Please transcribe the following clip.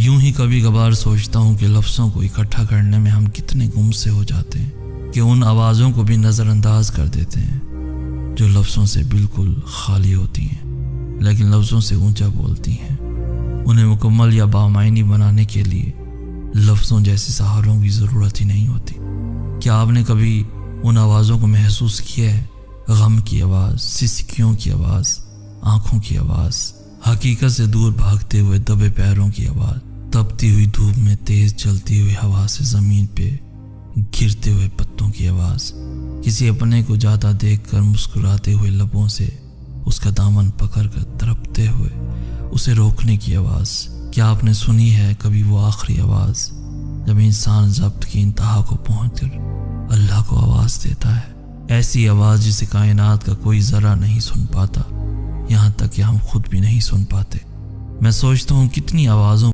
यूं ही कभी कभार सोचता हूँ कि लफ्ज़ों को इकट्ठा करने में हम कितने गुम से हो जाते हैं कि उन आवाज़ों को भी नज़रअंदाज कर देते हैं जो लफ्ज़ों से बिल्कुल खाली होती हैं लेकिन लफ्ज़ों से ऊंचा बोलती हैं। उन्हें मुकम्मल या बामायनी बनाने के लिए लफ्ज़ों जैसे सहारों की ज़रूरत ही नहीं होती। क्या आपने कभी उन आवाज़ों को महसूस किया है? गम की आवाज़, सिसकियों की आवाज़, आँखों की आवाज़, हकीकत से दूर भागते हुए दबे पैरों की आवाज़, तपती हुई धूप में तेज चलती हुई हवा से ज़मीन पे गिरते हुए पत्तों की आवाज़, किसी अपने को जाता देखकर मुस्कुराते हुए लबों से उसका दामन पकड़कर तड़पते हुए उसे रोकने की आवाज़। क्या आपने सुनी है कभी वो आखिरी आवाज़ जब इंसान ज़ब्त की इंतहा को पहुंचकर अल्लाह को आवाज़ देता है? ऐसी आवाज़ जिसे कायनात का कोई ज़रा नहीं सुन पाता, यहाँ तक कि हम खुद भी नहीं सुन पाते। मैं सोचता हूँ कितनी आवाज़ों